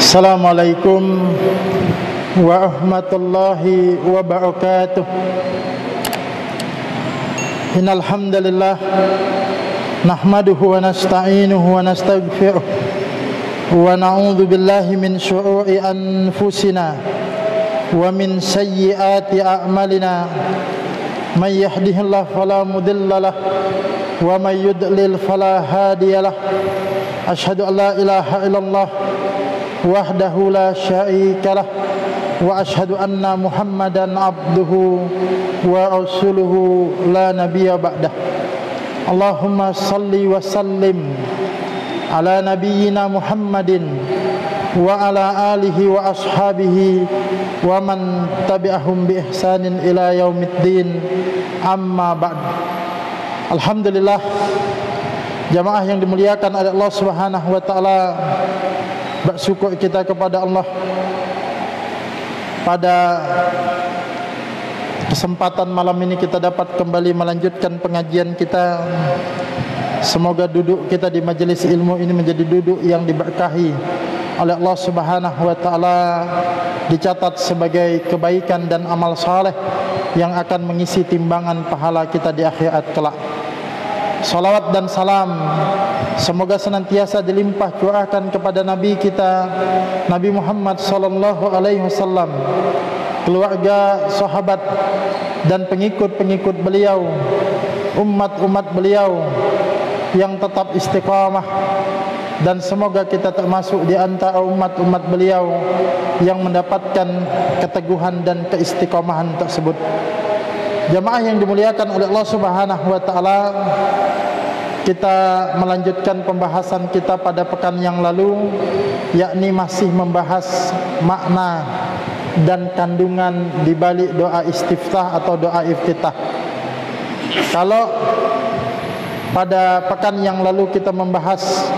Assalamualaikum warahmatullahi wabarakatuh. Innal hamdalillah nahmaduhu wa nasta'inuhu wa nastaghfiruh wa na'udzu billahi min syururi anfusina wa min sayyiati a'malina. May yahdihillahu fala mudilla lahu wa may yudlil fala hadiya lahu. Asyhadu an la ilaha illallah wahdahu la syarika lah wa asyhadu anna Muhammadan abduhu wa rasuluhu la nabiyya ba'dah. Allahumma salli wa sallim ala nabiyyina Muhammadin wa ala alihi wa ashabihi wa man tabi'ahum bi ihsanin ila yaumiddin, amma ba'd. Alhamdulillah, jamaah yang dimuliakan oleh Allah Subhanahu wa taala, bersyukur kita kepada Allah pada kesempatan malam ini kita dapat kembali melanjutkan pengajian kita. Semoga duduk kita di majelis ilmu ini menjadi duduk yang diberkahi oleh Allah Subhanahu wa taala, dicatat sebagai kebaikan dan amal saleh yang akan mengisi timbangan pahala kita di akhirat kelak. Salawat dan salam semoga senantiasa dilimpah curahkan kepada Nabi kita, Nabi Muhammad sallallahu alaihi wasallam, keluarga, sahabat dan pengikut-pengikut beliau, umat-umat beliau yang tetap istiqamah, dan semoga kita termasuk di antara umat-umat beliau yang mendapatkan keteguhan dan keistiqamahan tersebut. Jamaah yang dimuliakan oleh Allah Subhanahu wa taala, kita melanjutkan pembahasan kita pada pekan yang lalu, yakni masih membahas makna dan kandungan di balik doa istiftah atau doa iftitah. Kalau pada pekan yang lalu kita membahas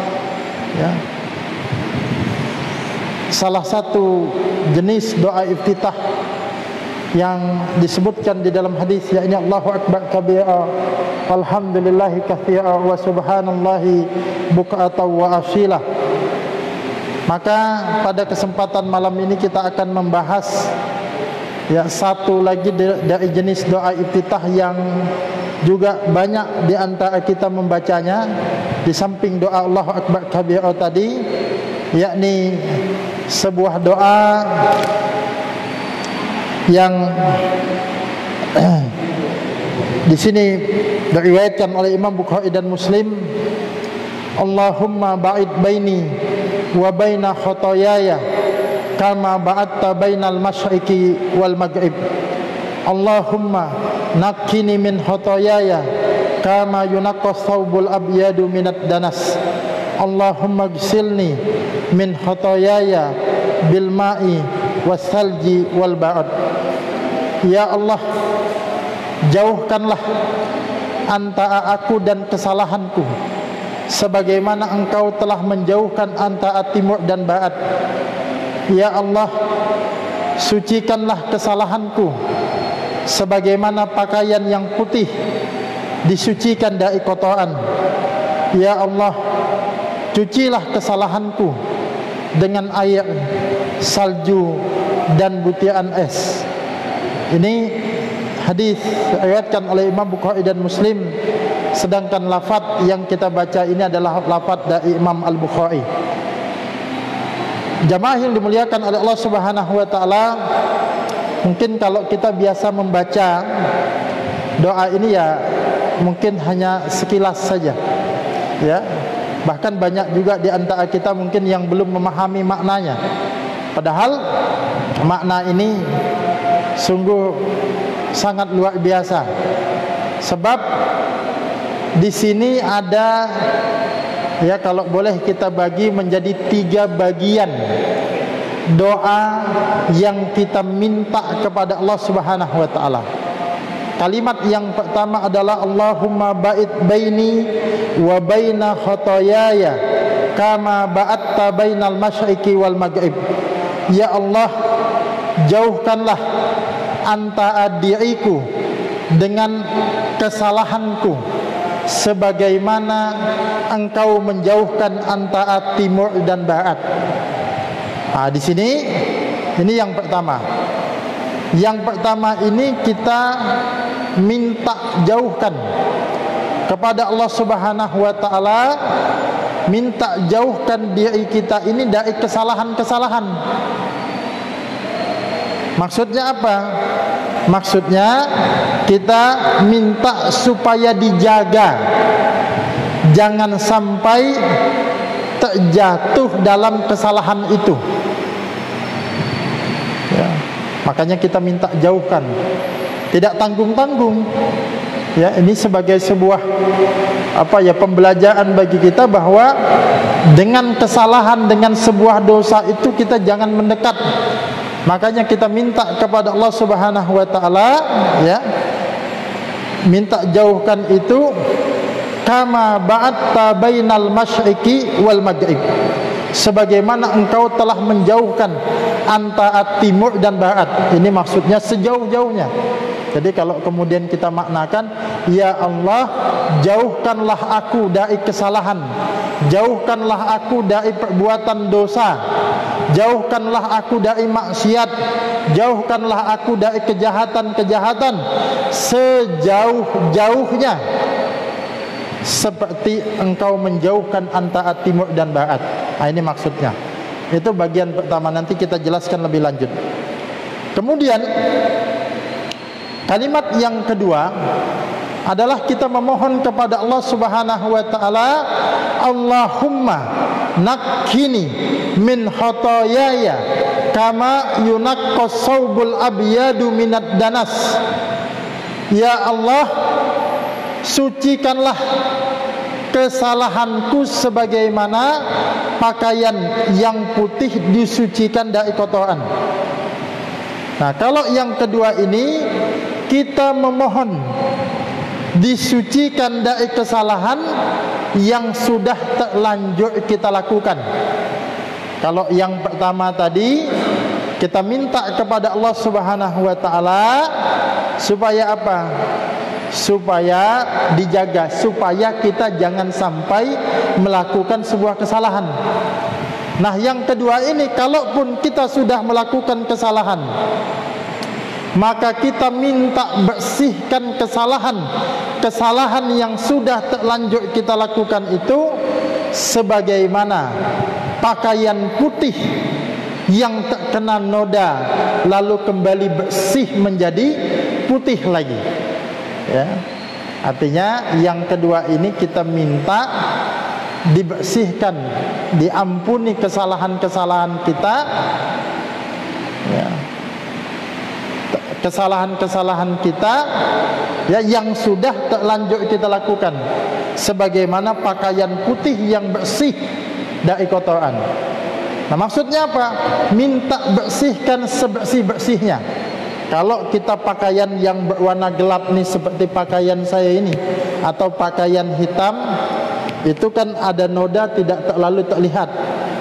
salah satu jenis doa iftitah yang disebutkan di dalam hadis, yakni Allahu akbar kabira walhamdulillahi katsira wa subhanallahi bukratan wa asila. Maka pada kesempatan malam ini kita akan membahas satu lagi dari jenis doa iftitah yang juga banyak di antara kita membacanya di samping doa Allahu akbar kabira tadi, yakni sebuah doa yang di sini diriwayatkan oleh Imam Bukhari dan Muslim. Allahumma ba'id baini wa baina khotoyaya kama ba'adta bainal masyriqi wal maghrib. Allahumma naqqini min khotoyaya kama yunaqqas thawbul abyadu minad danas. Allahumma ghsilni min khotoyaya bil ma'i was salji wal ba'd. Ya Allah, jauhkanlah antara aku dan kesalahanku sebagaimana Engkau telah menjauhkan antara timur dan barat. Ya Allah, sucikanlah kesalahanku sebagaimana pakaian yang putih disucikan dari kotoran. Ya Allah, cucilah kesalahanku dengan air, salju dan butiran es. Ini hadis diriwayatkan oleh Imam Bukhari dan Muslim, sedangkan lafaz yang kita baca ini adalah lafaz dari Imam Al-Bukhari. Jamaah yang dimuliakan oleh Allah Subhanahu wa taala, mungkin kalau kita biasa membaca doa ini mungkin hanya sekilas saja. Bahkan banyak juga di antara kita mungkin yang belum memahami maknanya. Padahal makna ini sungguh sangat luar biasa. Sebab di sini ada, kalau boleh kita bagi menjadi 3 bagian doa yang kita minta kepada Allah Subhanahu wa taala. Kalimat yang pertama adalah Allahumma ba'id baini wa baina khotoyaya kama ba'adta bainal masyriqi wal maghrib. Ya Allah, jauhkanlah antara diriku dengan kesalahanku sebagaimana Engkau menjauhkan antara timur dan barat. Di sini ini yang pertama. Yang pertama ini kita minta jauhkan kepada Allah Subhanahu wa taala, minta jauhkan diri kita ini dari kesalahan-kesalahan. Maksudnya apa? Maksudnya kita minta supaya dijaga, jangan sampai terjatuh dalam kesalahan itu. Ya, makanya kita minta jauhkan, tidak tanggung-tanggung. Ya, ini sebagai sebuah pembelajaran bagi kita bahwa dengan kesalahan, dengan sebuah dosa itu kita jangan mendekat. Makanya kita minta kepada Allah Subhanahu wa taala, ya, minta jauhkan itu kama ba'atta bainal masyriqi wal maghrib, sebagaimana engkau telah menjauhkan antara timur dan barat. Ini maksudnya sejauh-jauhnya. Jadi kalau kemudian kita maknakan, ya Allah, jauhkanlah aku dari kesalahan, jauhkanlah aku dari perbuatan dosa, jauhkanlah aku dari maksiat, jauhkanlah aku dari kejahatan-kejahatan sejauh-jauhnya, seperti engkau menjauhkan antara timur dan barat. Ini maksudnya. Itu bagian pertama, nanti kita jelaskan lebih lanjut. Kemudian kalimat yang kedua adalah kita memohon kepada Allah Subhanahu wa taala, Allahumma nakkini min khotoyaya kama yunaqqas saubul abyadu minad danas. Ya Allah, sucikanlah kesalahanku sebagaimana pakaian yang putih disucikan dari kotoran. Nah, kalau yang kedua ini kita memohon disucikan dari kesalahan yang sudah terlanjur kita lakukan. Kalau yang pertama tadi kita minta kepada Allah Subhanahu wa taala supaya apa? Supaya dijaga, supaya kita jangan sampai melakukan sebuah kesalahan. Nah, yang kedua ini, kalaupun kita sudah melakukan kesalahan, maka kita minta bersihkan kesalahan yang sudah terlanjur kita lakukan itu sebagaimana pakaian putih yang terkena noda lalu kembali bersih menjadi putih lagi. Ya, artinya yang kedua ini kita minta dibersihkan, diampuni kesalahan-kesalahan kita, ya, kesalahan-kesalahan kita, ya, yang sudah terlanjur kita lakukan, sebagaimana pakaian putih yang bersih dari kotoran. Nah, maksudnya apa? Minta bersihkan sebersih-bersihnya. Kalau kita pakaian yang berwarna gelap nih, seperti pakaian saya ini, atau pakaian hitam, itu kan ada noda tidak terlalu terlihat.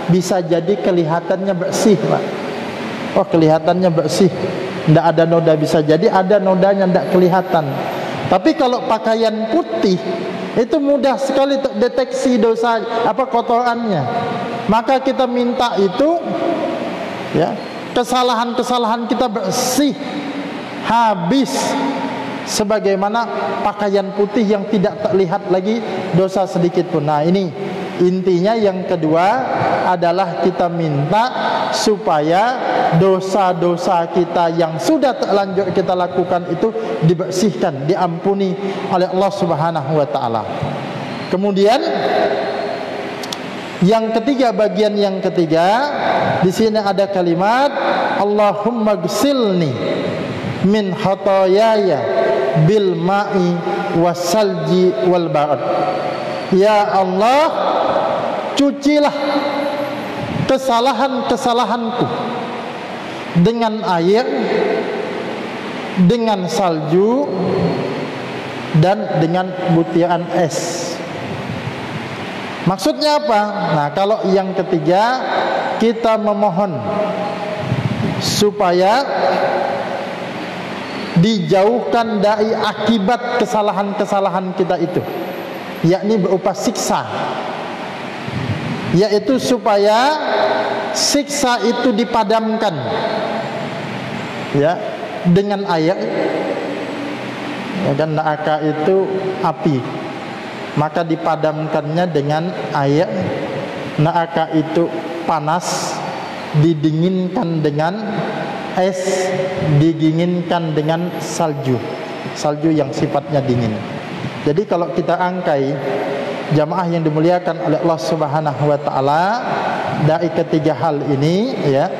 Bisa jadi kelihatannya bersih, Pak. Oh, kelihatannya bersih, tidak ada noda. Bisa jadi ada nodanya, tidak kelihatan. Tapi kalau pakaian putih, itu mudah sekali terdeteksi dosa, kotorannya. Maka kita minta itu, ya, kesalahan-kesalahan kita bersih, habis, sebagaimana pakaian putih yang tidak terlihat lagi dosa sedikit pun. Nah, ini intinya. Yang kedua adalah kita minta supaya dosa-dosa kita yang sudah terlanjur kita lakukan itu dibersihkan, diampuni oleh Allah Subhanahu wa taala. Kemudian yang ketiga, bagian yang ketiga, di sini ada kalimat Allahumma gsilni min khotoyaya bil ma'i wasalji wal barad. Ya Allah, cucilah kesalahan-kesalahanku dengan air, dengan salju, dan dengan butiran es. Maksudnya apa? Nah, kalau yang ketiga, kita memohon supaya dijauhkan dari akibat kesalahan-kesalahan kita itu, yakni berupa siksa. yaitu supaya siksa itu dipadamkan, ya, dengan air. Ya kan, neraka itu api, maka dipadamkannya dengan air. Neraka itu panas, didinginkan dengan es, didinginkan dengan salju yang sifatnya dingin. Jadi kalau kita angkai jamaah yang dimuliakan oleh Allah Subhanahu wa taala, dari ketiga hal ini, ya,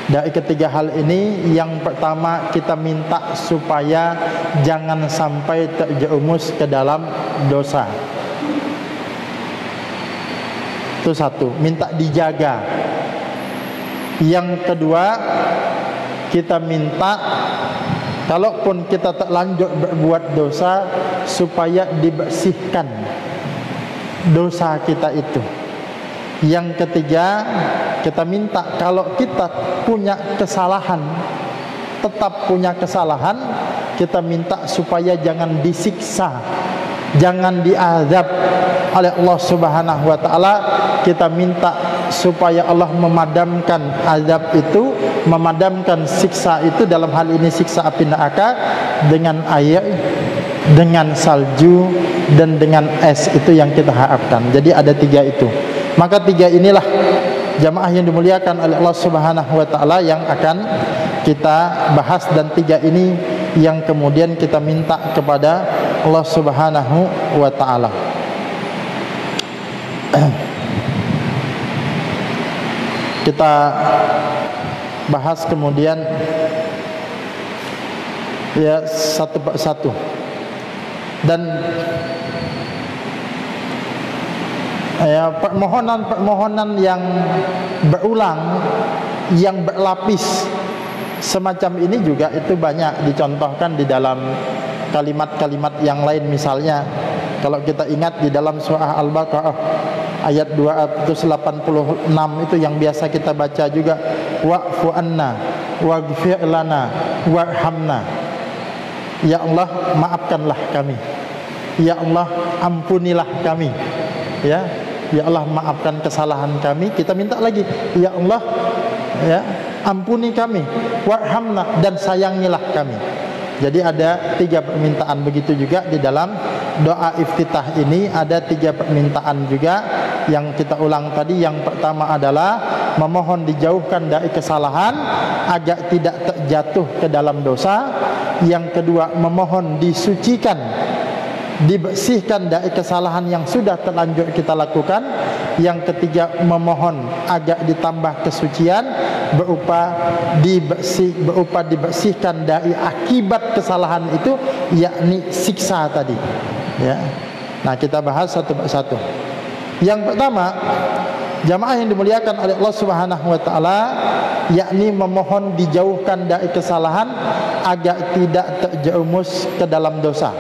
dari ketiga hal ini, yang pertama kita minta supaya jangan sampai terjerumus ke dalam dosa. Itu satu, minta dijaga. Yang kedua, kita minta kalaupun kita terlanjur berbuat dosa, supaya dibersihkan dosa kita itu. Yang ketiga, kita minta kalau kita punya kesalahan, tetap punya kesalahan, kita minta supaya jangan disiksa, jangan diazab oleh Allah Subhanahu wa taala. Kita minta supaya Allah memadamkan azab itu, memadamkan siksa itu, dalam hal ini siksa api neraka, dengan air, dengan salju, dan dengan es. Itu yang kita harapkan. Jadi ada tiga itu. Maka tiga inilah jamaah yang dimuliakan oleh Allah Subhanahu wa taala yang akan kita bahas, dan tiga ini yang kemudian kita minta kepada Allah Subhanahu wa taala. Kita bahas kemudian ya satu persatu, dan ya permohonan yang berulang, yang berlapis semacam ini juga itu banyak dicontohkan di dalam kalimat-kalimat yang lain. Misalnya kalau kita ingat di dalam surah Al-Baqarah ayat 286 itu yang biasa kita baca juga, wa'fu anna waghfir lana warhamna. Ya Allah, maafkanlah kami. Ya Allah, ampunilah kami. Ya, ya Allah, maafkan kesalahan kami. Kita minta lagi, ya Allah, ya, ampuni kami, warhamna, dan sayangilah kami. Jadi ada tiga permintaan. Begitu juga di dalam doa iftitah ini ada tiga permintaan juga yang kita ulang tadi. Yang pertama adalah memohon dijauhkan dari kesalahan agar tidak terjatuh ke dalam dosa. Yang kedua, memohon disucikan, dibersihkan dari kesalahan yang sudah terlanjur kita lakukan. Yang ketiga, memohon agar ditambah kesucian berupa dibersihkan dari akibat kesalahan itu, yakni siksa tadi, ya. Nah, kita bahas satu persatu. Yang pertama, jamaah yang dimuliakan oleh Allah Subhanahu wa taala, yakni memohon dijauhkan dari kesalahan agar tidak terjerumus ke dalam dosa.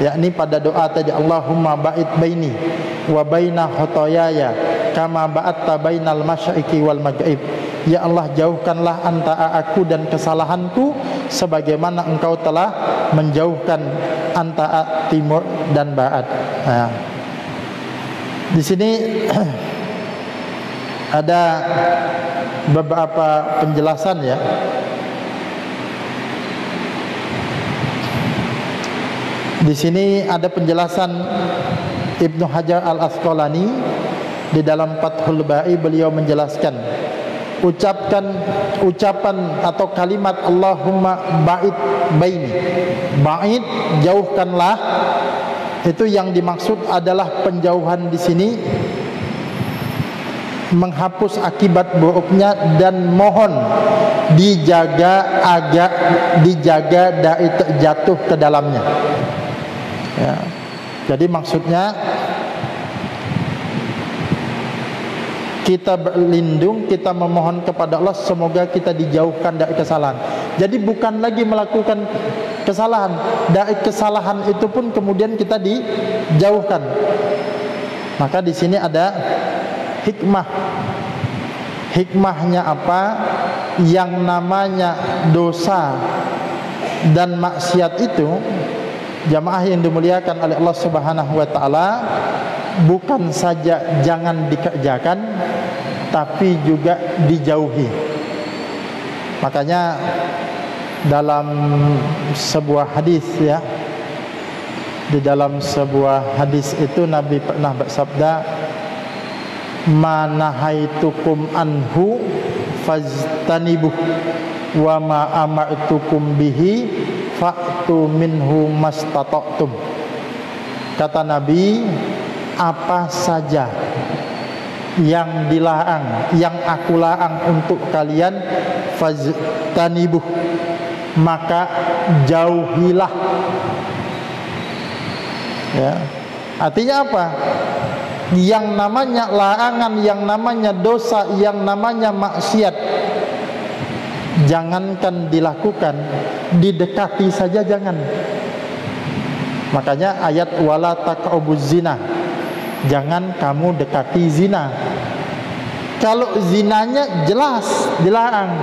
Yakni pada doa tadi, Allahumma ba'id baini wa baina khotoyaya kama ba'atta bainal masyriqi wal maghrib. Ya Allah, jauhkanlah antara aku dan kesalahanku sebagaimana Engkau telah menjauhkan antara timur dan barat. Nah, di sini ada beberapa penjelasan, ya. Di sini ada penjelasan Ibnu Hajar Al-Asqalani di dalam Fathul Bari. Beliau menjelaskan ucapan atau kalimat Allahumma ba'id baini, ba'id, jauhkanlah, itu yang dimaksud adalah penjauhan di sini menghapus akibat buruknya, dan mohon dijaga agar dijaga dari terjatuh ke dalamnya, ya. Jadi maksudnya kita berlindung, kita memohon kepada Allah semoga kita dijauhkan dari kesalahan. Jadi bukan lagi melakukan kesalahan, dari kesalahan itu pun kemudian kita dijauhkan. Maka di sini ada hikmah. Hikmahnya apa? Yang namanya dosa dan maksiat itu, jamaah yang dimuliakan oleh Allah Subhanahu wa taala, bukan saja jangan dikerjakan, tapi juga dijauhi. Makanya dalam sebuah hadis, ya, di dalam sebuah hadis itu Nabi pernah bersabda, "Ma nahaitukum anhu fajtanibuh wa ma amartukum bihi fa'tu minhu mastata'tum." Kata Nabi, apa saja yang dilarang, yang aku larang untuk kalian, fajtanibuh, maka jauhilah. Ya, artinya apa? Yang namanya larangan, yang namanya dosa, yang namanya maksiat, jangankan dilakukan, didekati saja jangan. Makanya ayat wala taqrabuz zina, jangan kamu dekati zina. Kalau zinanya jelas dilarang,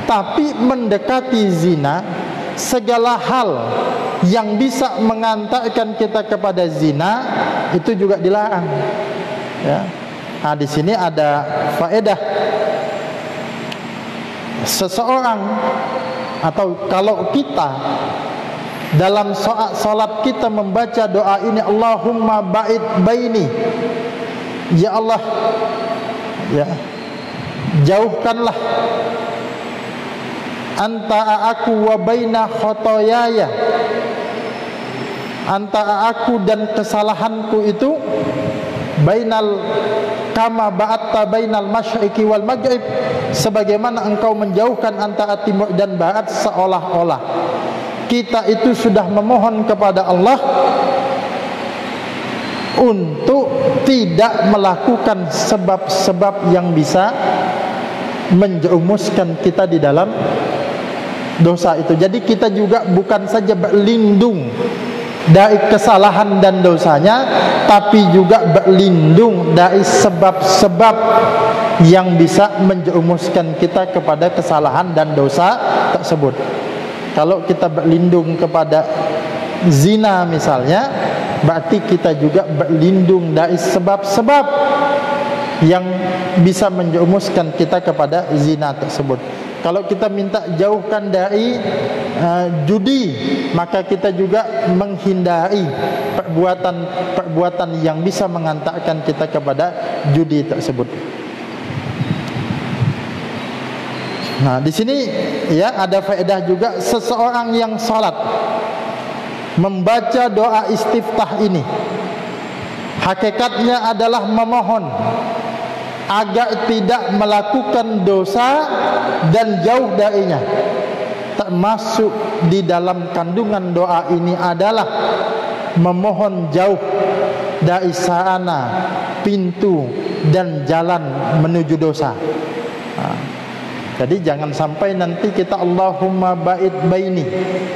tapi mendekati zina, segala hal yang bisa mengantarkan kita kepada zina itu juga dilarang. Ya. Nah, di sini ada faedah. Seseorang, atau kalau kita dalam salat kita membaca doa ini, Allahumma ba'id baini, ya Allah, ya, jauhkanlah antara aku wa baina khotoyaya, antara aku dan kesalahanku itu, bainal kama ba'atta bainal masyriqi wal maghrib, sebagaimana engkau menjauhkan antara timur dan barat, seolah-olah kita itu sudah memohon kepada Allah untuk tidak melakukan sebab-sebab yang bisa menjerumuskan kita di dalam dosa itu. Jadi kita juga bukan saja berlindung dari kesalahan dan dosanya, tapi juga berlindung dari sebab-sebab yang bisa menjerumuskan kita kepada kesalahan dan dosa tersebut. Kalau kita berlindung kepada zina misalnya, berarti kita juga berlindung dari sebab-sebab yang bisa menjerumuskan kita kepada zina tersebut. Kalau kita minta jauhkan dari judi, maka kita juga menghindari perbuatan yang bisa mengantarkan kita kepada judi tersebut. Nah, di sini ya ada faedah juga, seseorang yang salat membaca doa istiftah ini, hakikatnya adalah memohon agar tidak melakukan dosa dan jauh darinya. Termasuk di dalam kandungan doa ini adalah memohon jauh dari sarana, pintu dan jalan menuju dosa. Jadi jangan sampai nanti kita Allahumma ba'id baini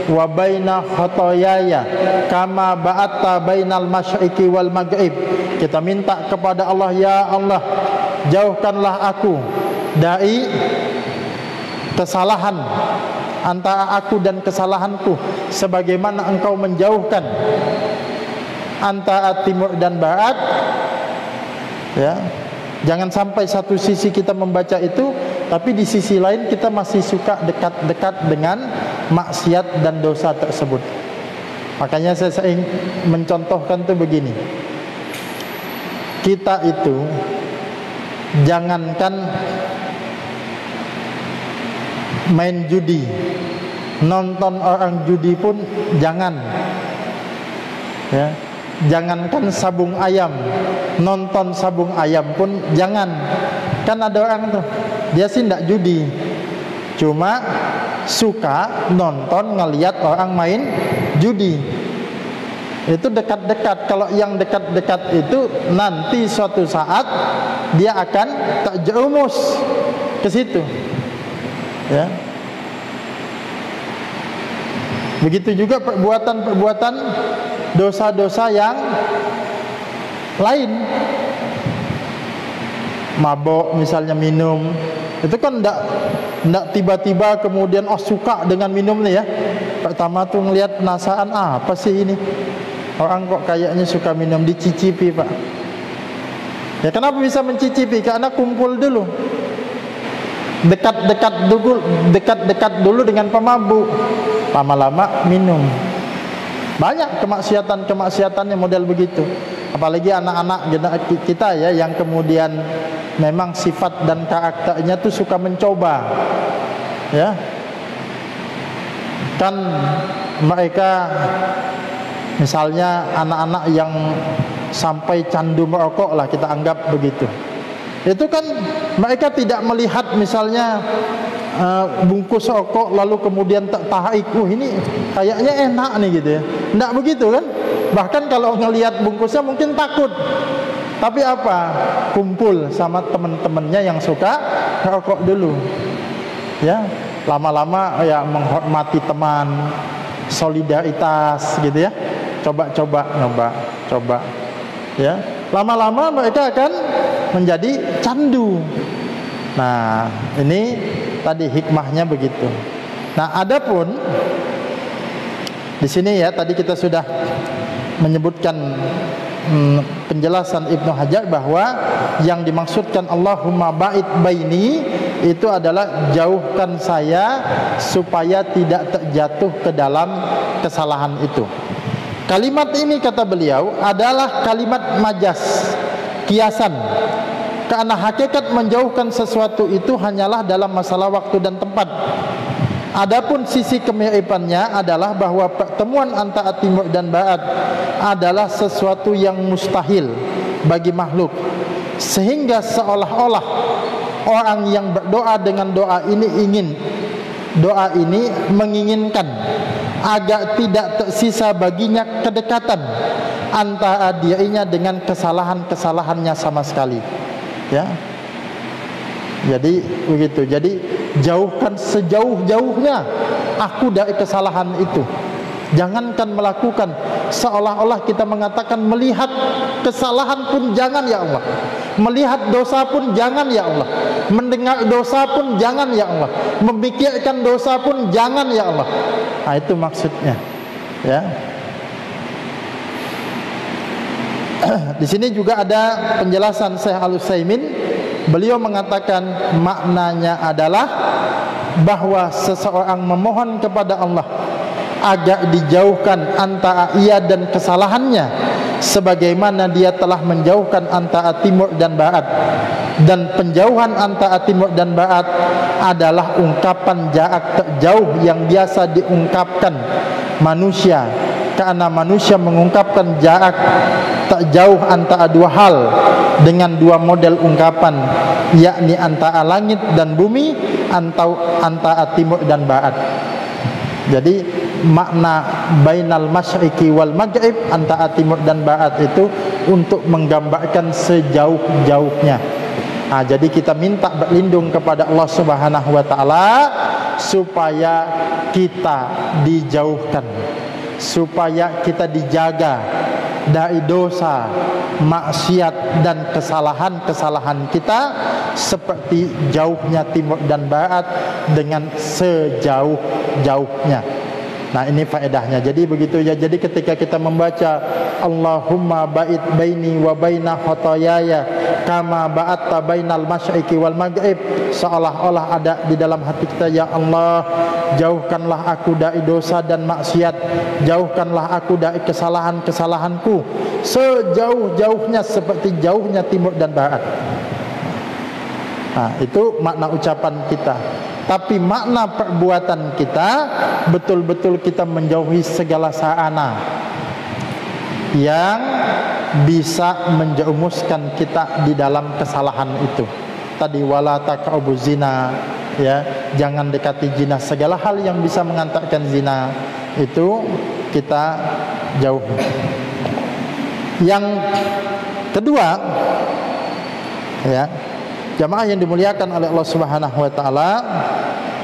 wa baina khotoyaya kama ba'atta bainal masyriqi wal maghrib. Kita minta kepada Allah, ya Allah, jauhkanlah aku dari kesalahan, antara aku dan kesalahanku, sebagaimana engkau menjauhkan antara timur dan barat. Ya, jangan sampai satu sisi kita membaca itu, tapi di sisi lain kita masih suka dekat-dekat dengan maksiat dan dosa tersebut. Makanya saya sering mencontohkan tuh begini, kita itu jangankan main judi, nonton orang judi pun jangan. Ya, jangankan sabung ayam, nonton sabung ayam pun jangan. Kan ada orang tuh, dia sih tidak judi, cuma suka nonton ngelihat orang main judi. Itu dekat-dekat. Kalau yang dekat-dekat itu nanti suatu saat dia akan terjerumus ke situ. Ya. Begitu juga perbuatan-perbuatan dosa-dosa yang lain. Mabok misalnya, minum, itu kan ndak tiba-tiba kemudian suka dengan minum nih ya. Pertama tuh ngelihat penasaran, apa sih ini orang kok kayaknya suka minum, dicicipi Pak. Ya kenapa bisa mencicipi? Karena kumpul dulu, dekat-dekat dulu dengan pemabuk, lama-lama minum. Banyak kemaksiatan yang model begitu. Apalagi anak-anak kita ya, yang kemudian memang sifat dan karakternya tuh suka mencoba, ya. Kan mereka misalnya anak-anak yang sampai candu merokok lah, kita anggap begitu. Itu kan mereka tidak melihat misalnya bungkus rokok lalu kemudian tertarik, ini kayaknya enak nih gitu ya. Enggak begitu kan? Bahkan kalau ngelihat bungkusnya mungkin takut. Tapi apa? Kumpul sama teman-temannya yang suka rokok dulu. Ya, lama-lama ya menghormati teman, solidaritas gitu ya. Coba ya, lama-lama mereka akan menjadi candu. Nah, ini tadi hikmahnya begitu. Nah, adapun di sini ya, tadi kita sudah menyebutkan penjelasan Ibnu Hajar bahwa yang dimaksudkan Allahumma ba'id baini itu adalah jauhkan saya supaya tidak terjatuh ke dalam kesalahan itu. Kalimat ini kata beliau adalah kalimat majas, kiasan. Karena hakikat menjauhkan sesuatu itu hanyalah dalam masalah waktu dan tempat. Adapun sisi kemiripannya adalah bahwa pertemuan antara timur dan barat adalah sesuatu yang mustahil bagi makhluk, sehingga seolah-olah orang yang berdoa dengan doa ini menginginkan agar tidak tersisa baginya kedekatan antara dirinya dengan kesalahan-kesalahannya sama sekali. Ya. Jadi begitu. Jadi jauhkan sejauh-jauhnya aku dari kesalahan itu. Jangankan melakukan, seolah-olah kita mengatakan melihat kesalahan pun jangan ya Allah. Melihat dosa pun jangan ya Allah. Mendengar dosa pun jangan ya Allah. Memikirkan dosa pun jangan ya Allah. Nah, itu maksudnya. Ya. Di sini juga ada penjelasan Syekh Al-Utsaimin. Beliau mengatakan maknanya adalah bahwa seseorang memohon kepada Allah agar dijauhkan antara ia dan kesalahannya, sebagaimana dia telah menjauhkan antara timur dan barat. Dan penjauhan antara timur dan barat adalah ungkapan jarak terjauh yang biasa diungkapkan manusia, karena manusia mengungkapkan jarak terjauh antara dua hal dengan dua model ungkapan, yakni antara langit dan bumi atau antara timur dan barat. Jadi makna bainal masyriqi wal maghrib, antara timur dan barat itu untuk menggambarkan sejauh-jauhnya. Nah, jadi kita minta berlindung kepada Allah Subhanahu wa taala supaya kita dijauhkan, supaya kita dijaga dari dosa, maksiat dan kesalahan-kesalahan kita seperti jauhnya timur dan barat dengan sejauh-jauhnya. Nah, ini faedahnya. Jadi begitu ya. Jadi ketika kita membaca Allahumma ba'id baini wa baina khotoyaya kama ba'atta bainal masyriqi wal maghrib, seolah-olah ada di dalam hati kita, ya Allah, jauhkanlah aku dari dosa dan maksiat, jauhkanlah aku dari kesalahan-kesalahanku sejauh-jauhnya seperti jauhnya timur dan barat. Nah, itu makna ucapan kita. Tapi makna perbuatan kita, betul-betul kita menjauhi segala sarana yang bisa menjerumuskan kita di dalam kesalahan itu. Tadi wala taqrabu zina, ya, jangan dekati zina. Segala hal yang bisa mengantarkan zina itu kita jauhi. Yang kedua, ya, jamaah yang dimuliakan oleh Allah Subhanahu wa taala,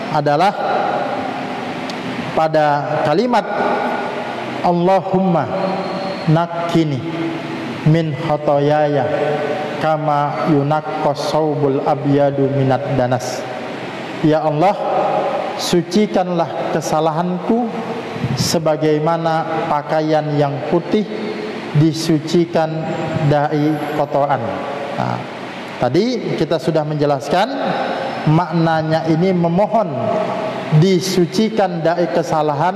adalah pada kalimat Allahumma nakkini min khotoyaya kama yunaqqas saubul abyadu minad danas. Ya Allah, sucikanlah kesalahanku sebagaimana pakaian yang putih disucikan dari kotoran. Nah, tadi kita sudah menjelaskan maknanya ini memohon disucikan dari kesalahan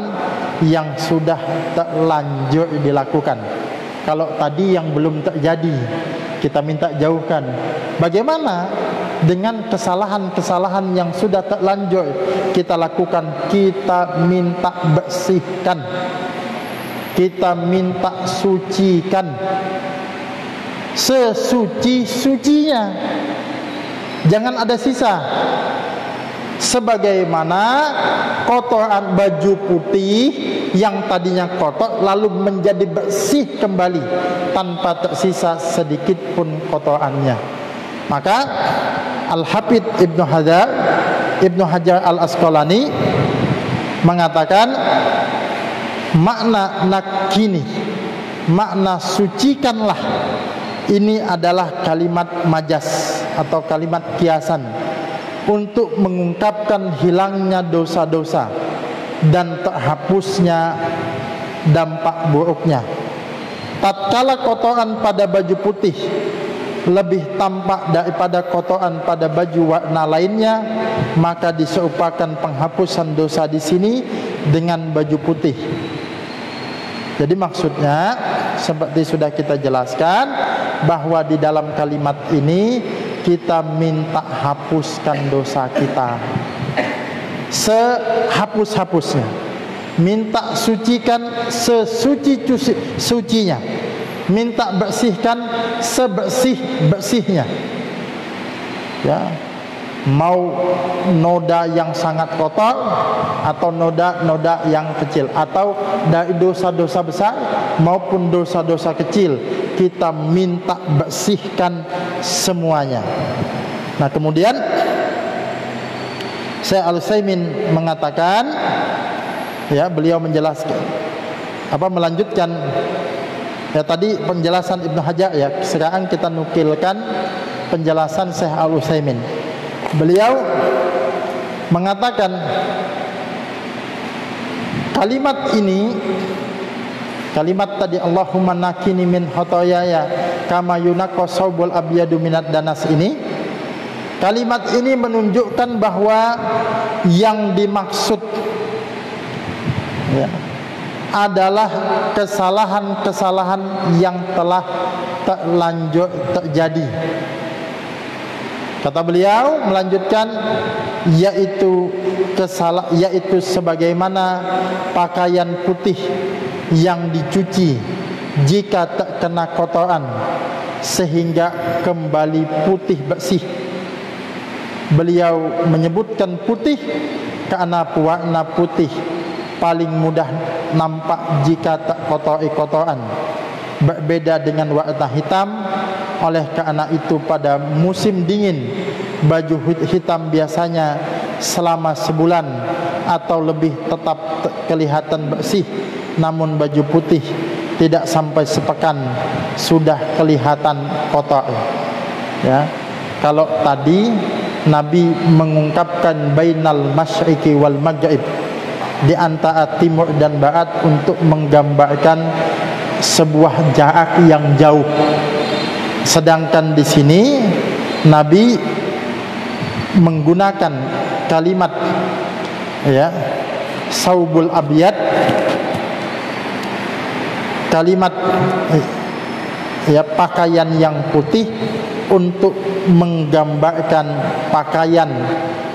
yang sudah terlanjur dilakukan. Kalau tadi yang belum terjadi, kita minta jauhkan. Bagaimana dengan kesalahan-kesalahan yang sudah terlanjur kita lakukan? Kita minta bersihkan, kita minta sucikan sesuci-sucinya, jangan ada sisa. Sebagaimana kotoran baju putih yang tadinya kotor lalu menjadi bersih kembali tanpa tersisa sedikit pun kotorannya. Maka Al-Hafidz Ibnu Hajar Al-Asqalani mengatakan makna nakini, makna sucikanlah, ini adalah kalimat majas atau kalimat kiasan untuk mengungkapkan hilangnya dosa-dosa dan terhapusnya dampak buruknya. Tatkala kotoran pada baju putih lebih tampak daripada kotoran pada baju warna lainnya, maka diserupakan penghapusan dosa di sini dengan baju putih. Jadi maksudnya seperti sudah kita jelaskan bahwa di dalam kalimat ini kita minta hapuskan dosa kita sehapus-hapusnya, minta sucikan sesuci-sucinya, minta bersihkan sebersih-bersihnya. Ya, mau noda yang sangat kotor atau noda-noda yang kecil, atau dari dosa-dosa besar maupun dosa-dosa kecil, kita minta bersihkan semuanya. Nah, kemudian Syekh Al-Utsaimin mengatakan, ya, beliau menjelaskan melanjutkan ya tadi penjelasan Ibnu Hajar, ya, sekarang kita nukilkan penjelasan Syekh Al-Utsaimin. Beliau mengatakan kalimat ini, kalimat tadi Allahumma nakini min khotoyaya kama yunaqqa saubul abyadu minad danas ini, kalimat ini menunjukkan bahwa yang dimaksud, ya, adalah kesalahan-kesalahan yang telah terlanjur terjadi. Kata beliau melanjutkan, yaitu sebagaimana pakaian putih yang dicuci jika terkena kotoran sehingga kembali putih bersih. Beliau menyebutkan putih karena warna putih paling mudah nampak jika tak kotor-kotoran, berbeda dengan warna hitam. Oleh karena itu pada musim dingin baju hitam biasanya selama sebulan atau lebih tetap kelihatan bersih, namun baju putih tidak sampai sepekan sudah kelihatan kotor. Ya, kalau tadi Nabi mengungkapkan bainal masyriqi wal maghrib, di antara timur dan barat, untuk menggambarkan sebuah jarak yang jauh. Sedangkan di sini Nabi menggunakan kalimat, ya, saubul abyad, kalimat, ya, pakaian yang putih, untuk menggambarkan pakaian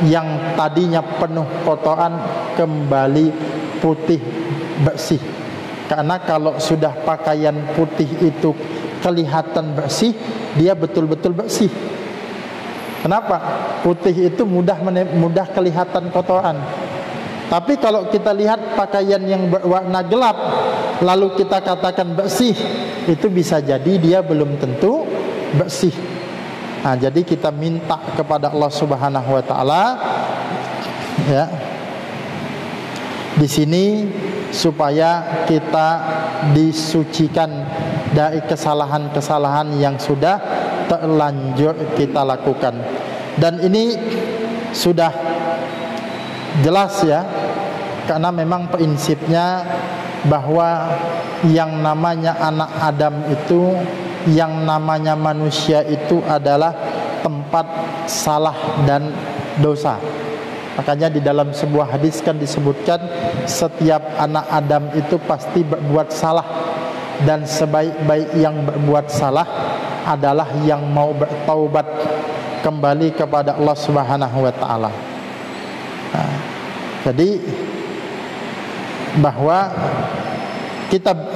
yang tadinya penuh kotoran kembali putih bersih. Karena kalau sudah pakaian putih itu kelihatan bersih, dia betul-betul bersih. Kenapa? Putih itu mudah kelihatan kotoran. Tapi kalau kita lihat pakaian yang berwarna gelap lalu kita katakan bersih, itu bisa jadi dia belum tentu bersih. Nah, jadi kita minta kepada Allah Subhanahu wa taala, ya, di sini supaya kita disucikan dari kesalahan-kesalahan yang sudah terlanjur kita lakukan. Dan ini sudah jelas, ya, karena memang prinsipnya bahwa yang namanya anak Adam itu yang namanya manusia itu adalah tempat salah dan dosa. Makanya di dalam sebuah hadis kan disebutkan setiap anak Adam itu pasti berbuat salah, dan sebaik-baik yang berbuat salah adalah yang mau bertaubat kembali kepada Allah Subhanahu wa taala. Nah, jadi bahwa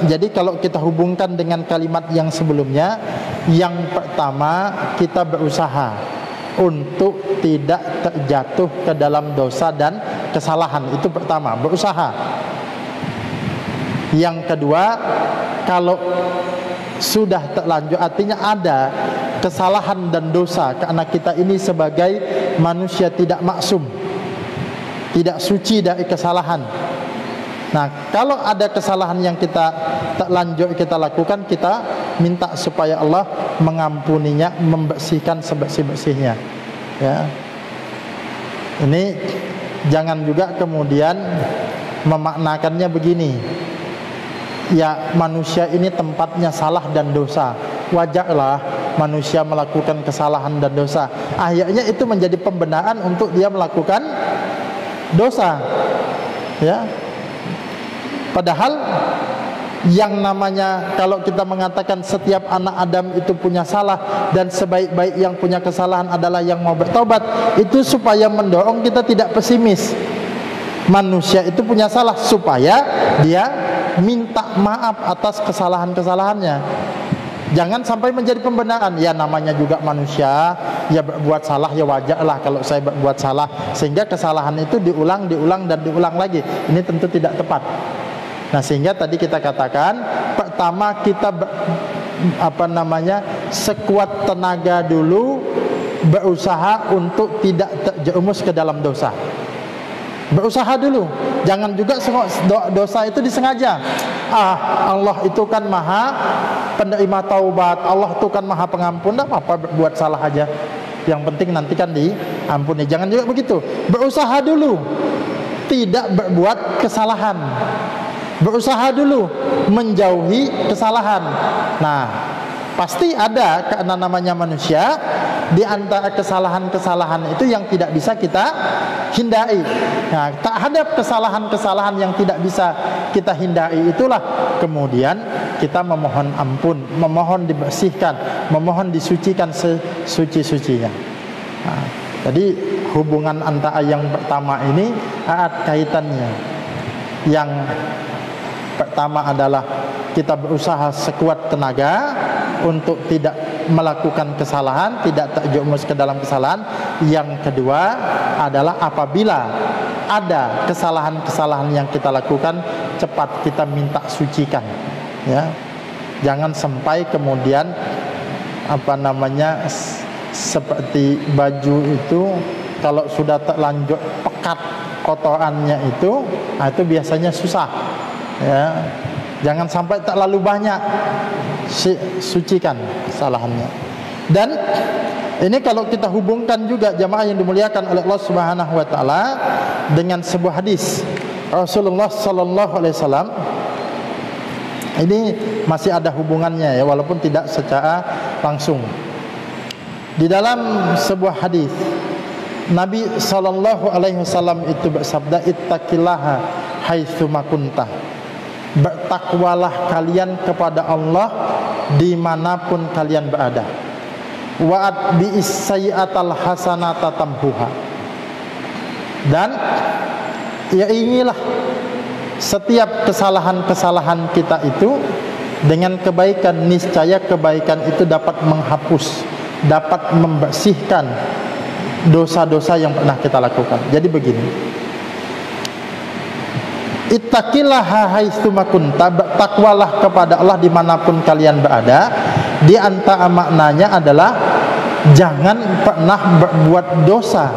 jadi kalau kita hubungkan dengan kalimat yang sebelumnya, yang pertama kita berusaha untuk tidak terjatuh ke dalam dosa dan kesalahan. Itu pertama, berusaha. Yang kedua, kalau sudah terlanjur, artinya ada kesalahan dan dosa, karena kita ini sebagai manusia tidak maksum, tidak suci dari kesalahan. Nah, kalau ada kesalahan yang kita terlanjur kita lakukan, kita minta supaya Allah mengampuninya, membersihkan sebersih-bersihnya. Ya. Ini jangan juga kemudian memaknakannya begini. Ya, manusia ini tempatnya salah dan dosa. Wajarlah manusia melakukan kesalahan dan dosa. Akhirnya itu menjadi pembenaran untuk dia melakukan dosa. Ya. Padahal yang namanya, kalau kita mengatakan setiap anak Adam itu punya salah, dan sebaik-baik yang punya kesalahan adalah yang mau bertobat, itu supaya mendorong kita tidak pesimis. Manusia itu punya salah supaya dia minta maaf atas kesalahan-kesalahannya. Jangan sampai menjadi pembenaran. Ya, namanya juga manusia, ya berbuat salah, ya wajarlah kalau saya berbuat salah, sehingga kesalahan itu diulang dan diulang lagi. Ini tentu tidak tepat. Nah, sehingga tadi kita katakan, pertama kita sekuat tenaga dulu berusaha untuk tidak terjerumus ke dalam dosa. Berusaha dulu, jangan juga dosa itu disengaja. Allah itu kan maha penerima taubat, Allah itu kan maha pengampun, dah apa berbuat salah aja, yang penting nanti kan diampuni. Jangan juga begitu. Berusaha dulu tidak berbuat kesalahan, berusaha dulu menjauhi kesalahan. Nah, pasti ada, karena namanya manusia, di antara kesalahan-kesalahan itu yang tidak bisa kita hindari. Nah, terhadap kesalahan-kesalahan yang tidak bisa kita hindari itulah kemudian kita memohon ampun, memohon dibersihkan, memohon disucikan sesuci-sucinya. Nah, jadi hubungan antara yang pertama ini erat kaitannya. Yang pertama adalah kita berusaha sekuat tenaga untuk tidak melakukan kesalahan, tidak terjerumus ke dalam kesalahan. Yang kedua adalah apabila ada kesalahan-kesalahan yang kita lakukan, cepat kita minta sucikan. Ya, jangan sampai kemudian seperti baju itu kalau sudah terlanjur pekat kotorannya itu, itu biasanya susah. Ya, jangan sampai terlalu banyak, sucikan kesalahannya. Dan ini kalau kita hubungkan juga jamaah yang dimuliakan oleh Allah Subhanahu wa taala dengan sebuah hadis Rasulullah sallallahu alaihi wasallam, ini masih ada hubungannya ya, walaupun tidak secara langsung. Di dalam sebuah hadis Nabi sallallahu alaihi wasallam itu bersabda, ittaqillaha haitsu ma kunta. Bertakwalah kalian kepada Allah dimanapun kalian berada. Wa'at bi'is sayyi'atal hasanata tamhuha. Dan inilah setiap kesalahan-kesalahan kita itu dengan kebaikan, niscaya kebaikan itu dapat menghapus, dapat membersihkan dosa-dosa yang pernah kita lakukan. Jadi begini, ittaqillaha haitsu ma kunta, bertakwalah kepada Allah dimanapun kalian berada. Di antara maknanya adalah jangan pernah berbuat dosa,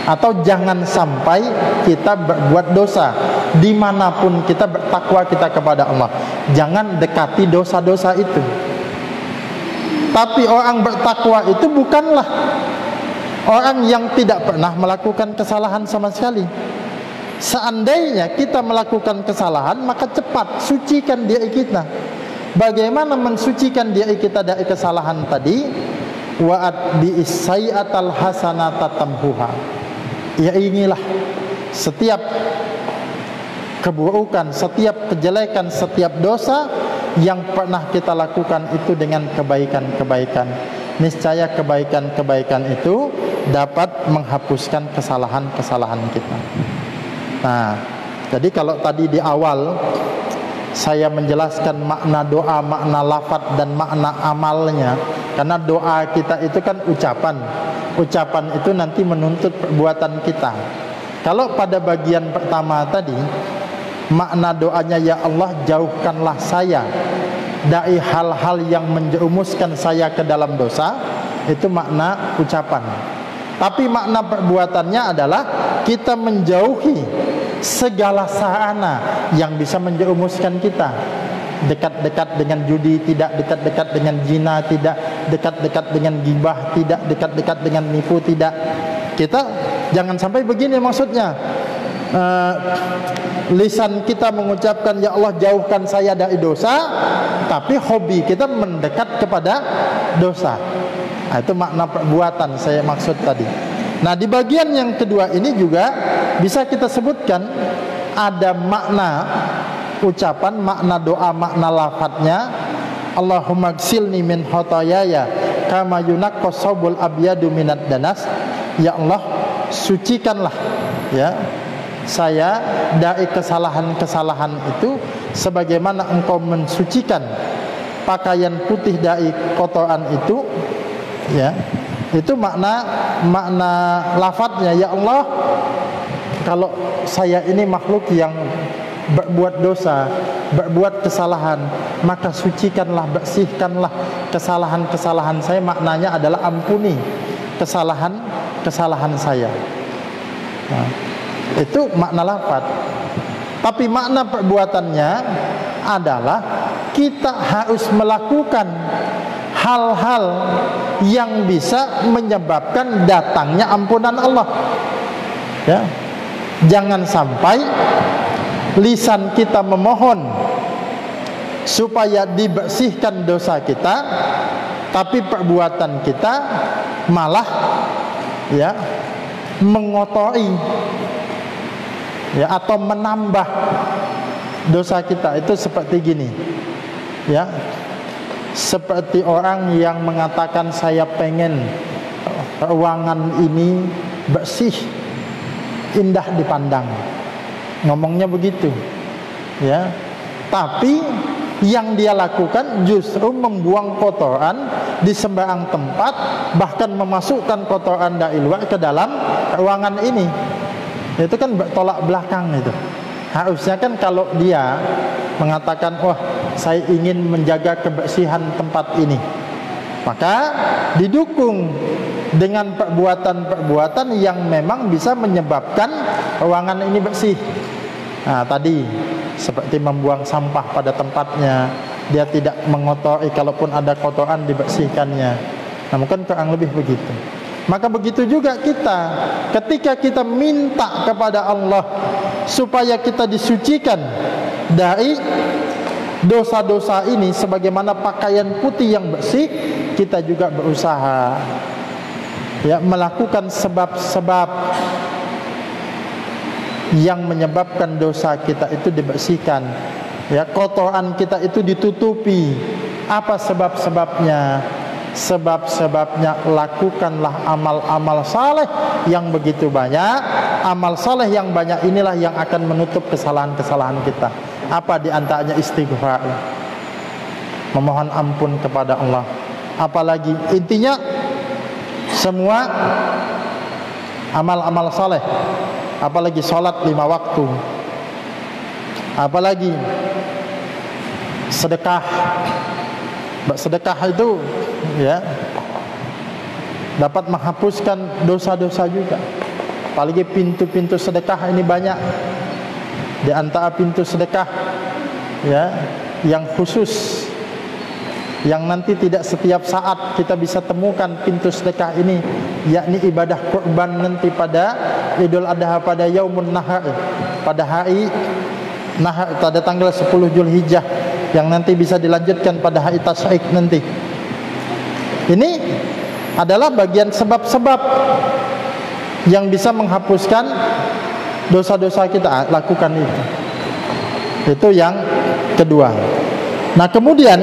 atau jangan sampai kita berbuat dosa dimanapun kita bertakwa kita kepada Allah. Jangan dekati dosa-dosa itu. Tapi orang bertakwa itu bukanlah orang yang tidak pernah melakukan kesalahan sama sekali. Seandainya kita melakukan kesalahan, maka cepat sucikan diri kita. Bagaimana mensucikan diri kita dari kesalahan tadi? Wa'at bi'isai'atal hasanata tamhuha. Ya inilah setiap keburukan, setiap kejelekan, setiap dosa yang pernah kita lakukan itu dengan kebaikan-kebaikan. Niscaya kebaikan-kebaikan itu dapat menghapuskan kesalahan-kesalahan kita. Nah, jadi kalau tadi di awal saya menjelaskan makna doa, makna lafaz dan makna amalnya, karena doa kita itu kan ucapan. Ucapan itu nanti menuntut perbuatan kita. Kalau pada bagian pertama tadi, makna doanya, ya Allah jauhkanlah saya dari hal-hal yang menjerumuskan saya ke dalam dosa, itu makna ucapan. Tapi makna perbuatannya adalah kita menjauhi segala sarana yang bisa menjerumuskan kita. Dekat-dekat dengan judi, tidak dekat-dekat dengan zina, tidak dekat-dekat dengan gibah, tidak dekat-dekat dengan nipu, tidak. Kita jangan sampai begini maksudnya. Lisan kita mengucapkan ya Allah jauhkan saya dari dosa, tapi hobi kita mendekat kepada dosa. Nah, itu makna perbuatan saya maksud tadi. Nah, di bagian yang kedua ini juga bisa kita sebutkan ada makna ucapan, makna doa, makna lafadznya. Allahumma gsilni min khotoyaya kama yunaqqas sabul abyadu minad danas. Ya Allah, sucikanlah ya saya dari kesalahan-kesalahan itu sebagaimana engkau mensucikan pakaian putih dari kotoran itu, ya. Itu makna lafadznya. Ya Allah, kalau saya ini makhluk yang berbuat dosa, berbuat kesalahan, maka sucikanlah, bersihkanlah kesalahan-kesalahan saya. Maknanya adalah ampuni kesalahan saya. Nah, itu makna lafadz. Tapi makna perbuatannya adalah kita harus melakukan hal-hal yang bisa menyebabkan datangnya ampunan Allah. Ya. Jangan sampai lisan kita memohon supaya dibersihkan dosa kita, tapi perbuatan kita malah ya mengotori ya atau menambah dosa kita. Itu seperti gini ya, seperti orang yang mengatakan saya pengen ruangan ini bersih, indah dipandang, ngomongnya begitu ya, tapi yang dia lakukan justru membuang kotoran di sembarang tempat, bahkan memasukkan kotoran dari luar ke dalam ruangan ini. Itu kan bertolak belakang itu. Harusnya kan kalau dia mengatakan, wah saya ingin menjaga kebersihan tempat ini, maka didukung dengan perbuatan-perbuatan yang memang bisa menyebabkan ruangan ini bersih. Nah tadi seperti membuang sampah pada tempatnya, dia tidak mengotori, kalaupun ada kotoran dibersihkannya. Nah mungkin kurang lebih begitu. Maka begitu juga kita, ketika kita minta kepada Allah supaya kita disucikan dari dosa-dosa ini sebagaimana pakaian putih yang bersih, kita juga berusaha ya melakukan sebab-sebab yang menyebabkan dosa kita itu dibersihkan. Ya, kotoran kita itu ditutupi. Apa sebab-sebabnya? Sebab-sebabnya lakukanlah amal-amal saleh yang begitu banyak. Amal saleh yang banyak inilah yang akan menutup kesalahan-kesalahan kita. Apa di antaranya? Istighfar, memohon ampun kepada Allah. Apalagi intinya semua amal-amal saleh. Apalagi sholat 5 waktu, apalagi sedekah. Sedekah itu ya dapat menghapuskan dosa-dosa juga. Apalagi pintu-pintu sedekah ini banyak. Di antara pintu sedekah ya yang khusus, yang nanti tidak setiap saat kita bisa temukan pintu sedekah ini, yakni ibadah kurban nanti pada Idul Adha, pada Yaumun Nahar, pada hari Nahar, pada tanggal 10 Zulhijjah, yang nanti bisa dilanjutkan pada hari tasyrik nanti. Ini adalah bagian sebab-sebab yang bisa menghapuskan dosa-dosa kita. Lakukan itu. Itu yang kedua. Nah, kemudian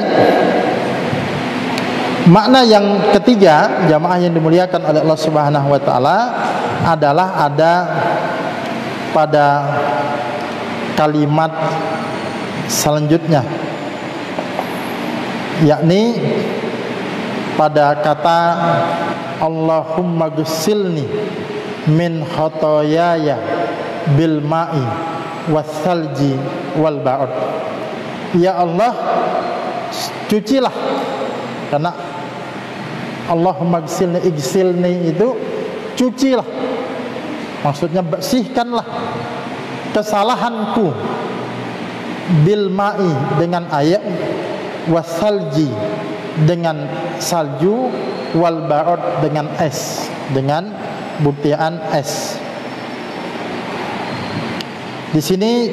makna yang ketiga, jamaah yang dimuliakan oleh Allah Subhanahu wa taala, adalah ada pada kalimat selanjutnya, yakni pada kata Allahumma ghsilni min khotoyaya bil ma'i wassalji wal ba'ud. Ya Allah, cucilah, karena Allahumma ghsilni itu cucilah, maksudnya bersihkanlah kesalahanku, bil ma'i dengan air, wassalji dengan salju, wal ba'ud dengan es, dengan butiran es. Di sini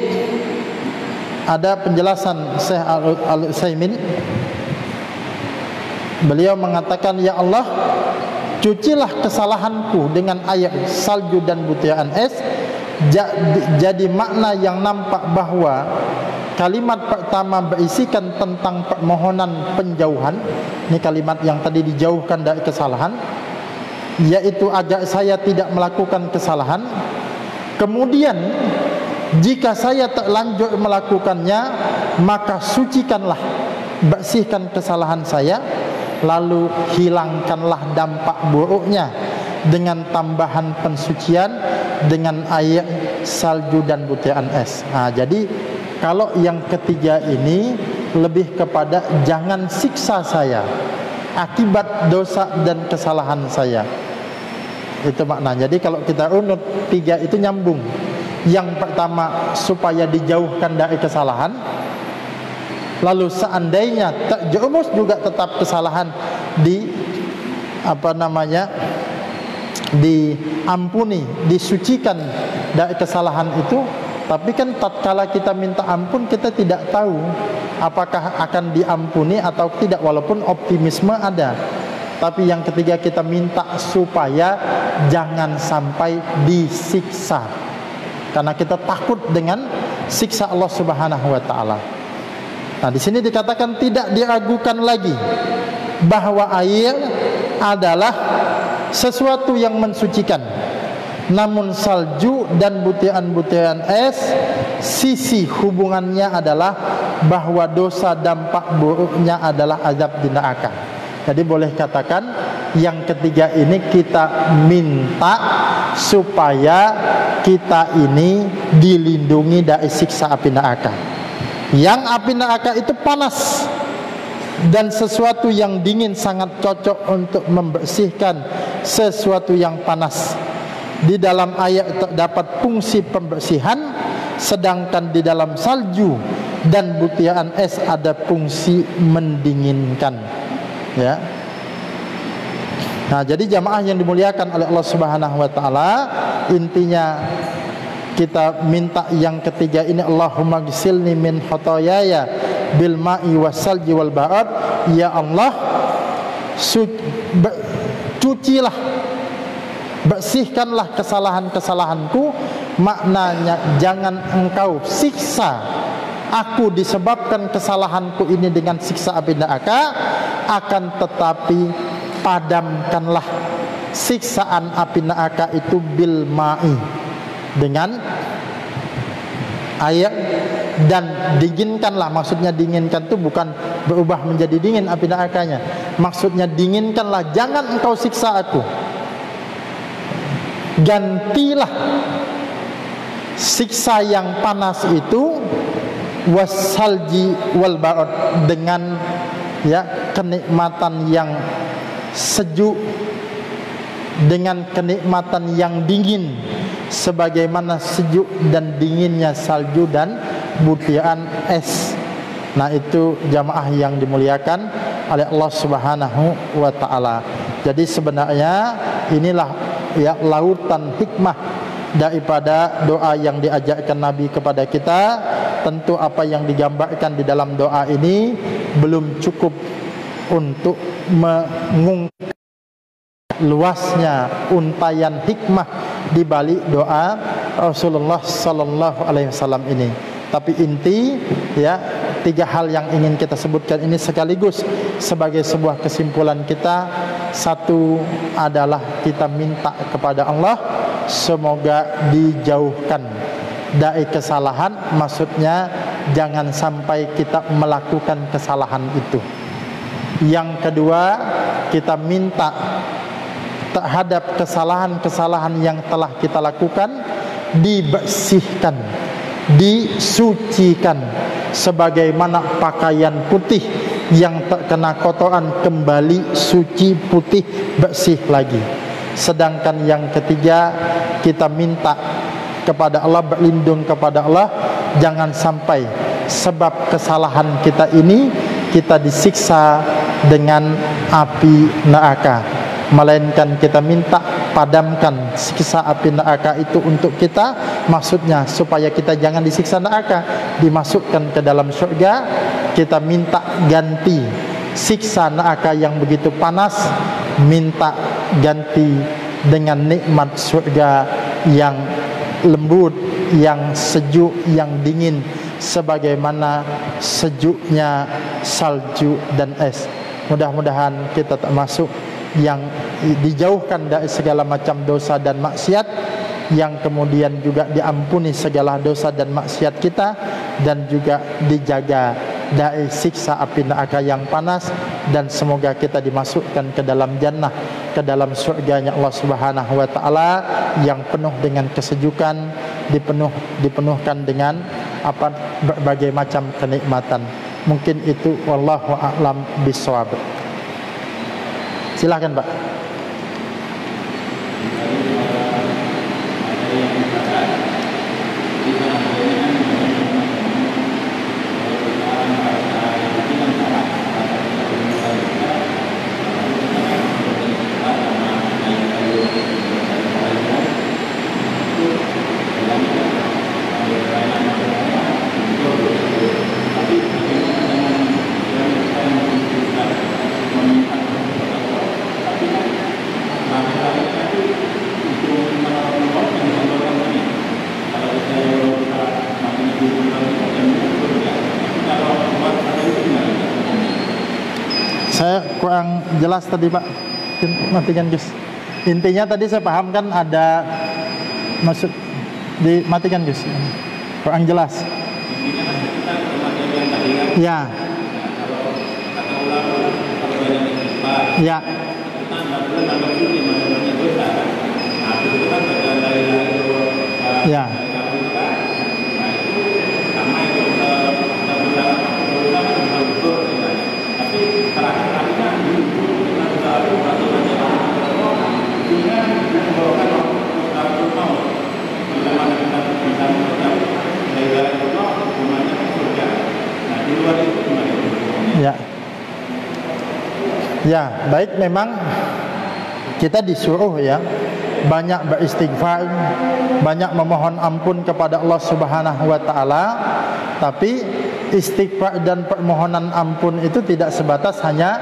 ada penjelasan Syekh Al-Utsaimin. Beliau mengatakan, ya Allah, cucilah kesalahanku dengan air, salju dan butiran es. Jadi makna yang nampak bahwa kalimat pertama berisikan tentang permohonan penjauhan. Ini kalimat yang tadi dijauhkan dari kesalahan, yaitu agar saya tidak melakukan kesalahan. Kemudian jika saya terlanjur melakukannya, maka sucikanlah, bersihkan kesalahan saya, lalu hilangkanlah dampak buruknya dengan tambahan pensucian dengan air, salju dan butiran es. Nah, jadi kalau yang ketiga ini lebih kepada jangan siksa saya akibat dosa dan kesalahan saya. Itu maknanya. Jadi kalau kita runut tiga itu nyambung. Yang pertama supaya dijauhkan dari kesalahan. Lalu seandainya terjerumus juga tetap kesalahan, diampuni, disucikan dari kesalahan itu. Tapi kan tatkala kita minta ampun, kita tidak tahu apakah akan diampuni atau tidak, walaupun optimisme ada. Tapi yang ketiga kita minta supaya jangan sampai disiksa, karena kita takut dengan siksa Allah Subhanahu wa taala. Nah, di sini dikatakan tidak diragukan lagi bahwa air adalah sesuatu yang mensucikan. Namun salju dan butiran-butiran es, sisi hubungannya adalah bahwa dosa dampak buruknya adalah azab di neraka. Jadi boleh katakan yang ketiga ini kita minta supaya kita ini dilindungi dari siksa api neraka. Yang api neraka itu panas, dan sesuatu yang dingin sangat cocok untuk membersihkan sesuatu yang panas. Di dalam air terdapat fungsi pembersihan, sedangkan di dalam salju dan butiran es ada fungsi mendinginkan. Ya. Nah, jadi jamaah yang dimuliakan oleh Allah Subhanahu wa taala, intinya kita minta yang ketiga ini, Allahumma ghsilni min khotoyaya bil ma'i wassalji wal ba'ud. Ya Allah, cucilah, bersihkanlah kesalahan-kesalahanku. Maknanya jangan engkau siksa aku disebabkan kesalahanku ini dengan siksa api neraka, akan tetapi padamkanlah siksaan api neraka itu bil ma'i, dengan air, dan dinginkanlah. Maksudnya dinginkan itu bukan berubah menjadi dingin api nerakanya, maksudnya dinginkanlah, jangan engkau siksa aku, gantilah siksa yang panas itu wassalji wal ba'ud, dengan kenikmatan yang sejuk, dengan kenikmatan yang dingin, sebagaimana sejuk dan dinginnya salju dan butiran es. Nah, itu jamaah yang dimuliakan oleh Allah Subhanahu wa taala. Jadi sebenarnya inilah lautan hikmah daripada doa yang diajarkan Nabi kepada kita, tentu apa yang digambarkan di dalam doa ini belum cukup untuk mengungkap luasnya untayan hikmah di balik doa Rasulullah sallallahu alaihi wasallam ini. Tapi inti ya, 3 hal yang ingin kita sebutkan ini sekaligus sebagai sebuah kesimpulan kita. Satu adalah kita minta kepada Allah semoga dijauhkan dari kesalahan, maksudnya jangan sampai kita melakukan kesalahan itu. Yang kedua, kita minta terhadap kesalahan-kesalahan yang telah kita lakukan dibersihkan, disucikan, sebagaimana pakaian putih yang terkena kotoran kembali suci, putih, bersih lagi. Sedangkan yang ketiga, kita minta kepada Allah, berlindung kepada Allah, jangan sampai sebab kesalahan kita ini kita disiksa dengan api neraka, melainkan kita minta padamkan siksa api neraka itu untuk kita, maksudnya supaya kita jangan disiksa neraka, dimasukkan ke dalam surga. Kita minta ganti siksa neraka yang begitu panas, minta ganti dengan nikmat surga yang lembut, yang sejuk, yang dingin, sebagaimana sejuknya salju dan es. Mudah-mudahan kita termasuk yang dijauhkan dari segala macam dosa dan maksiat, yang kemudian juga diampuni segala dosa dan maksiat kita, dan juga dijaga dari siksa api neraka yang panas. Dan semoga kita dimasukkan ke dalam jannah, ke dalam surganya Allah Subhanahu wa taala yang penuh dengan kesejukan, dipenuhkan dengan berbagai macam kenikmatan. Mungkin itu, wallahu a'lam bishawab. Silakan Pak. Saya kurang jelas tadi Pak, matikan Gus. Intinya tadi saya paham kan ada maksud, dimatikan Gus. Kurang jelas. Ya. Ya. Ya. Ya. Ya, baik, memang kita disuruh ya banyak beristighfar, banyak memohon ampun kepada Allah Subhanahu wa taala. Tapi istighfar dan permohonan ampun itu tidak sebatas hanya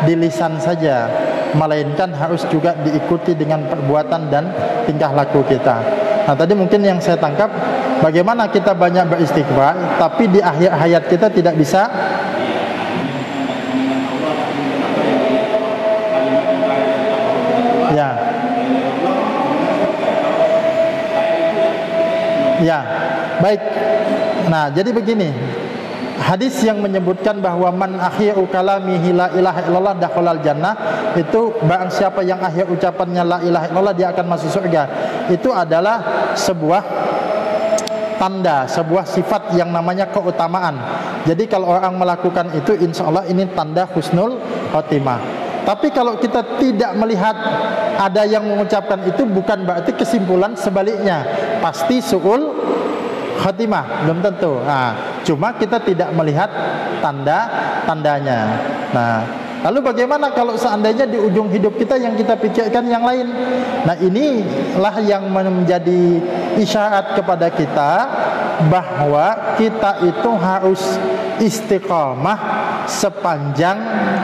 di lisan saja, melainkan harus juga diikuti dengan perbuatan dan tingkah laku kita. Nah, tadi mungkin yang saya tangkap, bagaimana kita banyak beristighfar tapi di akhir hayat kita tidak bisa ya. Ya, baik. Nah, jadi begini, hadis yang menyebutkan bahwa man akhiru kalamihi la ilaha illallah dakhalal jannah, itu barang siapa yang akhir ucapannya la ilaha illallah dia akan masuk surga. Itu adalah sebuah tanda, sebuah sifat yang namanya keutamaan. Jadi kalau orang melakukan itu, insya Allah ini tanda husnul khotimah. Tapi kalau kita tidak melihat ada yang mengucapkan itu, bukan berarti kesimpulan sebaliknya pasti su'ul khotimah, belum tentu. Nah, cuma kita tidak melihat tanda-tandanya. Nah, lalu bagaimana kalau seandainya di ujung hidup kita yang kita pikirkan yang lain? Nah, inilah yang menjadi isyarat kepada kita bahwa kita itu harus istiqamah sepanjang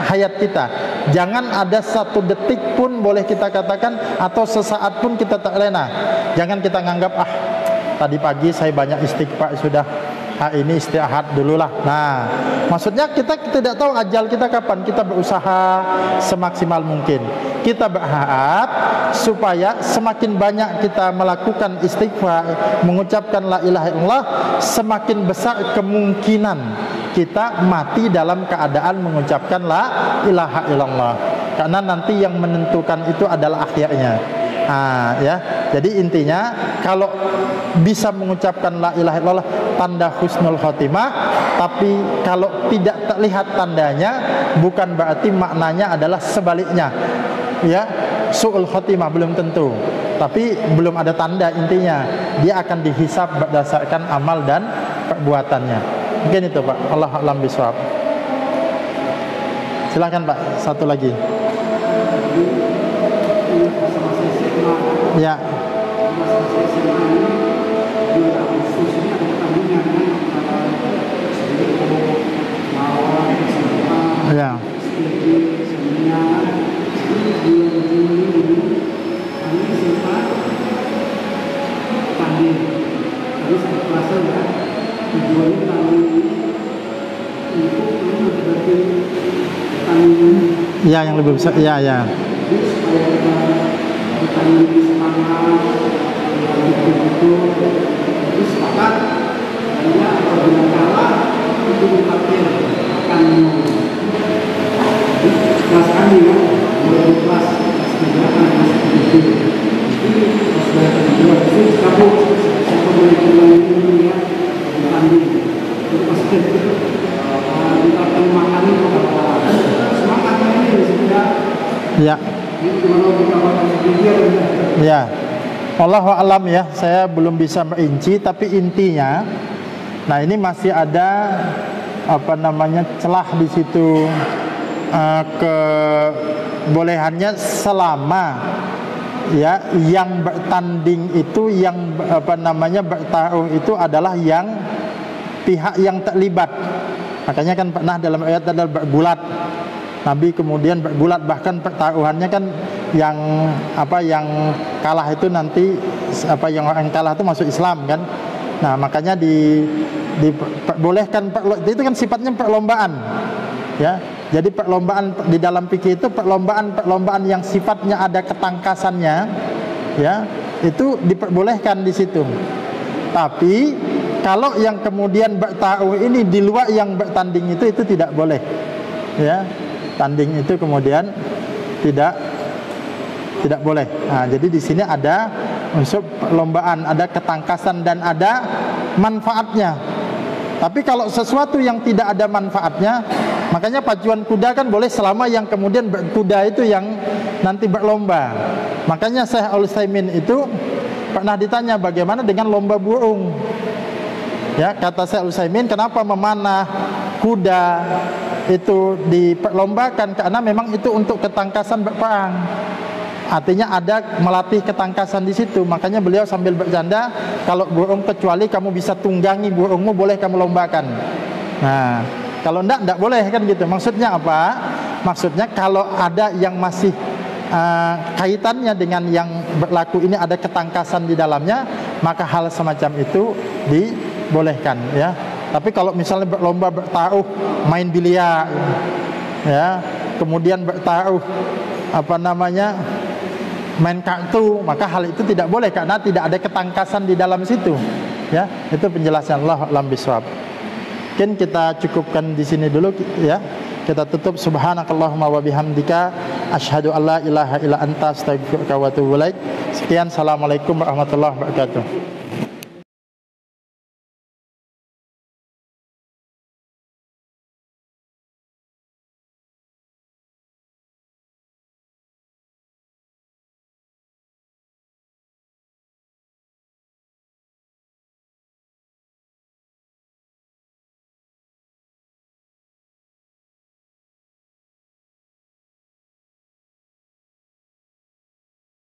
hayat kita. Jangan ada satu detik pun boleh kita katakan, atau sesaat pun kita tak lena. Jangan kita nganggap, tadi pagi saya banyak istighfar sudah, ini istirahat dululah. Nah, maksudnya kita tidak tahu ajal kita kapan. Kita berusaha semaksimal mungkin. Kita berharap supaya semakin banyak kita melakukan istighfar, mengucapkan la ilaha illallah, semakin besar kemungkinan kita mati dalam keadaan mengucapkan la ilaha illallah. Karena nanti yang menentukan itu adalah akhirnya. Ya. Jadi intinya, kalau bisa mengucapkan la ilaha illallah tanda husnul khotimah, tapi kalau tidak terlihat tandanya, bukan berarti maknanya adalah sebaliknya. Ya, su'ul khotimah, belum tentu. Tapi belum ada tanda, intinya dia akan dihisab berdasarkan amal dan perbuatannya. Mungkin itu Pak. Allah a'lam bishawab. Silakan Pak, satu lagi. Ya. Ya. Ya, yang lebih besar. Ya, ya. Ya. Ya. Wallahu a'lam ya. Saya belum bisa merinci, tapi intinya, nah ini masih ada celah di situ, kebolehannya selama ya yang bertanding itu, yang bertaruh itu adalah yang pihak yang terlibat. Makanya kan pernah dalam ayat adalah bergulat. Nabi kemudian bergulat, bahkan pertaruhannya kan yang kalah itu nanti yang orang kalah itu masuk Islam kan. Nah, makanya diperbolehkan, itu kan sifatnya perlombaan. Ya. Jadi perlombaan di dalam fikih itu perlombaan yang sifatnya ada ketangkasannya, ya, itu diperbolehkan di situ. Tapi kalau yang kemudian bertaruh ini di luar yang bertanding itu tidak boleh. Ya. Tanding itu kemudian tidak boleh. Nah, jadi di sini ada unsur perlombaan, ada ketangkasan dan ada manfaatnya. Tapi kalau sesuatu yang tidak ada manfaatnya, makanya pacuan kuda kan boleh selama yang kemudian berkuda itu yang nanti berlomba. Makanya Syekh Al-Utsaimin itu pernah ditanya bagaimana dengan lomba burung. Ya, kata Syekh Al-Utsaimin, kenapa memanah kuda itu diperlombakan? Karena memang itu untuk ketangkasan berperang. Artinya ada melatih ketangkasan di situ. Makanya beliau sambil bercanda, kalau burung kecuali kamu bisa tunggangi burungmu, boleh kamu lombakan. Nah, kalau enggak boleh kan gitu. Maksudnya apa? Maksudnya kalau ada yang masih kaitannya dengan yang berlaku ini, ada ketangkasan di dalamnya, maka hal semacam itu dibolehkan, ya. Tapi kalau misalnya berlomba bertaruh main biliar, ya, kemudian bertaruh main kartu, maka hal itu tidak boleh karena tidak ada ketangkasan di dalam situ. Ya, itu penjelasan Allah a'lam bishawab. Mungkin kita cukupkan di sini dulu, ya. Kita tutup. Subhanakallahumma wa bihamdika asyhadu an la ilaha illa anta astaghfiruka wa atubu ilaik. Sekian, assalamualaikum warahmatullahi wabarakatuh.